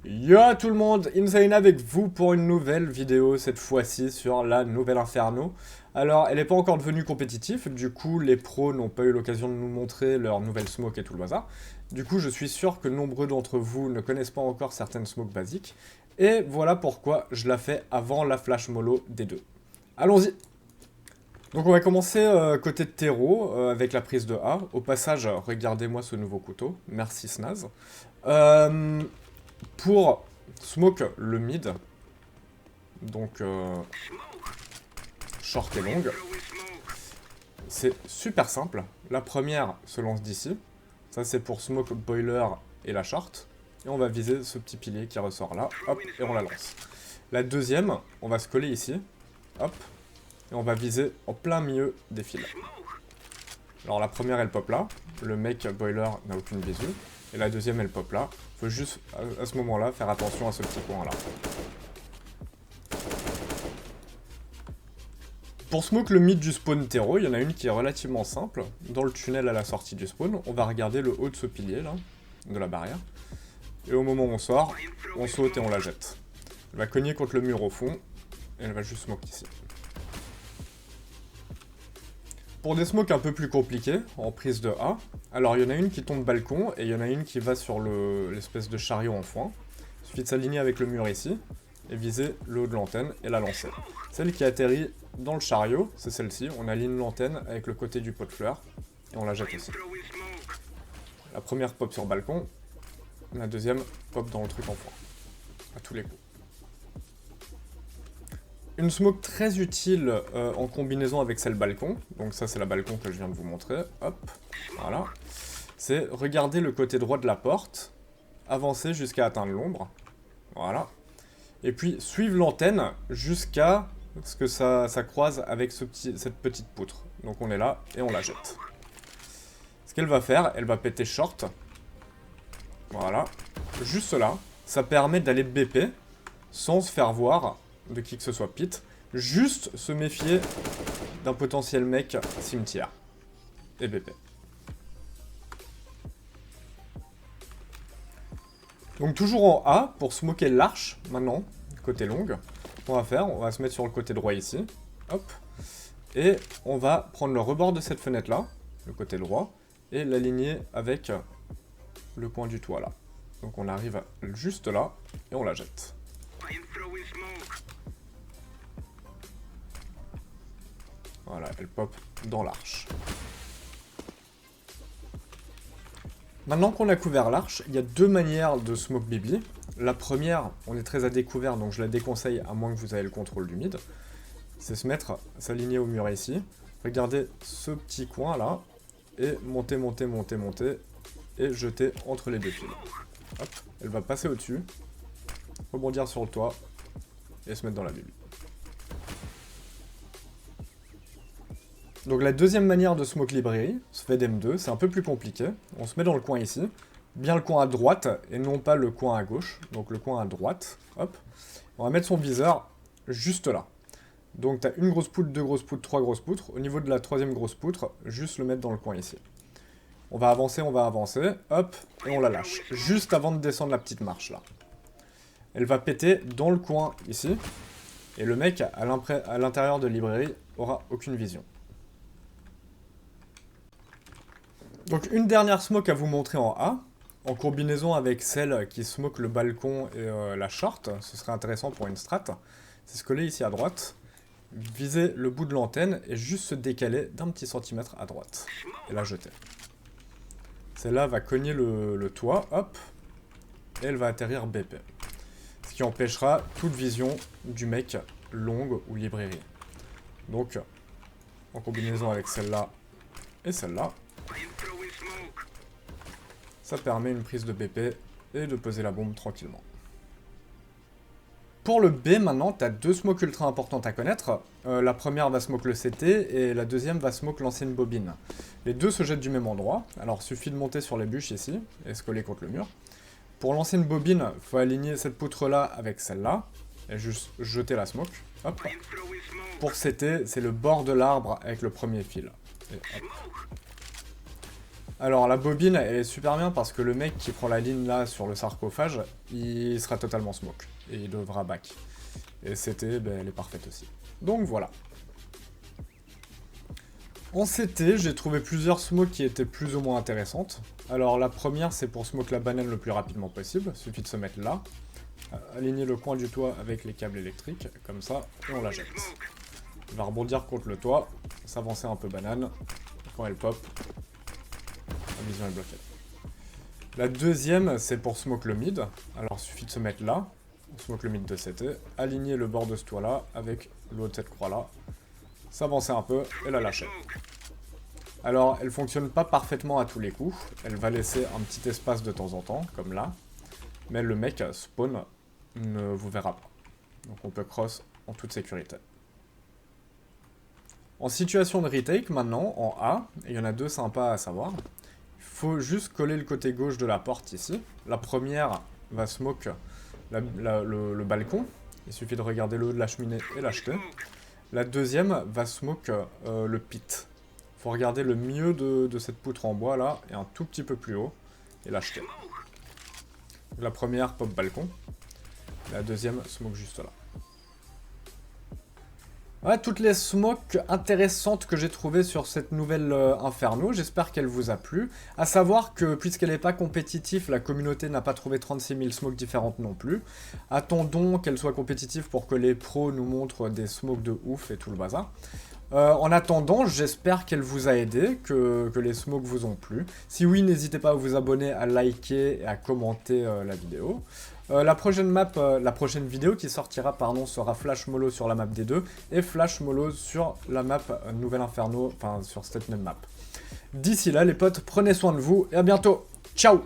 Yo à tout le monde, Insane avec vous pour une nouvelle vidéo, cette fois-ci sur la nouvelle Inferno. Alors, elle n'est pas encore devenue compétitive, du coup les pros n'ont pas eu l'occasion de nous montrer leur nouvelle smoke et tout le bazar. Du coup, je suis sûr que nombreux d'entre vous ne connaissent pas encore certaines smokes basiques. Et voilà pourquoi je la fais avant la flash mollo des deux. Allons-y. Donc on va commencer côté de terreau avec la prise de A. Au passage, regardez-moi ce nouveau couteau, merci Snaz. Pour smoke le mid, donc short et long, c'est super simple. La première se lance d'ici, ça c'est pour smoke boiler et la short, et on va viser ce petit pilier qui ressort là, hop, et on la lance. La deuxième, on va se coller ici, hop, et on va viser en plein milieu des fils. Alors la première elle pop là, le mec boiler n'a aucune visu, et la deuxième elle pop là. Faut juste à ce moment là faire attention à ce petit coin là. Pour smoke le mid du spawn terreau, il y en a une qui est relativement simple. Dans le tunnel à la sortie du spawn, on va regarder le haut de ce pilier là, de la barrière. Et au moment où on sort, on saute et on la jette. Elle va cogner contre le mur au fond, et elle va juste smoke ici. Pour des smokes un peu plus compliqués, en prise de A, alors il y en a une qui tombe balcon, et il y en a une qui va sur l'espèce de chariot en foin. Il suffit de s'aligner avec le mur ici, et viser le haut de l'antenne, et la lancer. Celle qui atterrit dans le chariot, c'est celle-ci, on aligne l'antenne avec le côté du pot de fleurs, et on la jette ici. La première pop sur balcon, la deuxième pop dans le truc en foin, à tous les coups. Une smoke très utile en combinaison avec celle balcon, donc ça c'est la balcon que je viens de vous montrer, hop, voilà. C'est regarder le côté droit de la porte, avancer jusqu'à atteindre l'ombre, voilà. Et puis suivre l'antenne jusqu'à ce que ça croise avec cette petite poutre. Donc on est là et on la jette. Ce qu'elle va faire, elle va péter short, voilà, juste là. Ça permet d'aller BP sans se faire voir de qui que ce soit pit, juste se méfier d'un potentiel mec cimetière et BP. Donc toujours en A pour smoker l'arche maintenant, côté long. On va se mettre sur le côté droit ici, hop, et on va prendre le rebord de cette fenêtre là, le côté droit, et l'aligner avec le coin du toit là. Donc on arrive juste là et on la jette. Voilà, elle pop dans l'arche. Maintenant qu'on a couvert l'arche, il y a deux manières de smoke Bibi. La première, on est très à découvert, donc je la déconseille à moins que vous ayez le contrôle du mid. C'est s'aligner au mur ici. Regardez ce petit coin là, et monter, monter, monter, monter, et jeter entre les deux fils. Hop, elle va passer au-dessus, rebondir sur le toit, et se mettre dans la Bibi. Donc la deuxième manière de smoke librairie, se fait d'M2, c'est un peu plus compliqué. On se met dans le coin ici, bien le coin à droite, et non pas le coin à gauche. Donc le coin à droite, hop. On va mettre son viseur juste là. Donc t'as une grosse poutre, deux grosses poutres, trois grosses poutres. Au niveau de la troisième grosse poutre, juste le mettre dans le coin ici. On va avancer, hop, et on la lâche. Juste avant de descendre la petite marche là. Elle va péter dans le coin ici, et le mec à l'intérieur de librairie aura aucune vision. Donc une dernière smoke à vous montrer en A, en combinaison avec celle qui smoke le balcon et la short, ce serait intéressant pour une strat. C'est se coller ici à droite, viser le bout de l'antenne et juste se décaler d'un petit centimètre à droite, et la jeter. Celle-là va cogner le toit, hop, et elle va atterrir BP. Ce qui empêchera toute vision du mec long ou librairie. Donc, en combinaison avec celle-là et celle-là, ça permet une prise de BP et de poser la bombe tranquillement. Pour le B, maintenant, tu as deux smokes ultra importantes à connaître. La première va smoke le CT et la deuxième va smoke l'ancienne bobine. Les deux se jettent du même endroit, alors suffit de monter sur les bûches ici et se coller contre le mur. Pour l'ancienne bobine, il faut aligner cette poutre-là avec celle-là et juste jeter la smoke. Hop. pour setter, c'est le bord de l'arbre avec le premier fil. Et hop. Alors la bobine, elle est super bien parce que le mec qui prend la ligne là sur le sarcophage, il sera totalement smoke. Et il devra back. Et c'était, ben, elle est parfaite aussi. Donc voilà. En CT, j'ai trouvé plusieurs smokes qui étaient plus ou moins intéressantes. Alors la première, c'est pour smoke la banane le plus rapidement possible. Il suffit de se mettre là. Aligner le coin du toit avec les câbles électriques, comme ça, et on la jette. Il va rebondir contre le toit, s'avancer un peu banane. Quand elle pop, la vision est bloquée. La deuxième, c'est pour smoke le mid. Alors il suffit de se mettre là. On smoke le mid de CT. Aligner le bord de ce toit là avec l'autre cette croix là. S'avancer un peu et la lâcher. Alors, elle fonctionne pas parfaitement à tous les coups. Elle va laisser un petit espace de temps en temps, comme là. Mais le mec spawn ne vous verra pas. Donc on peut cross en toute sécurité. En situation de retake, maintenant, en A, et il y en a deux sympas à savoir, il faut juste coller le côté gauche de la porte ici. La première va smoke le balcon. Il suffit de regarder le haut de la cheminée et l'acheter. La deuxième va smoke le pit. Il faut regarder le milieu de cette poutre en bois là, et un tout petit peu plus haut, et l'acheter. La première pop balcon. La deuxième smoke juste là. Voilà toutes les smokes intéressantes que j'ai trouvées sur cette nouvelle Inferno. J'espère qu'elle vous a plu. A savoir que puisqu'elle n'est pas compétitive, la communauté n'a pas trouvé 36 000 smokes différentes non plus. Attendons qu'elle soit compétitive pour que les pros nous montrent des smokes de ouf et tout le bazar. En attendant, j'espère qu'elle vous a aidé, que les smokes vous ont plu. Si oui, n'hésitez pas à vous abonner, à liker et à commenter la vidéo. La prochaine vidéo qui sortira sera Flash Mollo sur la map D2 et Flash Mollo sur la map Nouvelle Inferno, enfin sur cette même map. D'ici là les potes, prenez soin de vous et à bientôt. Ciao!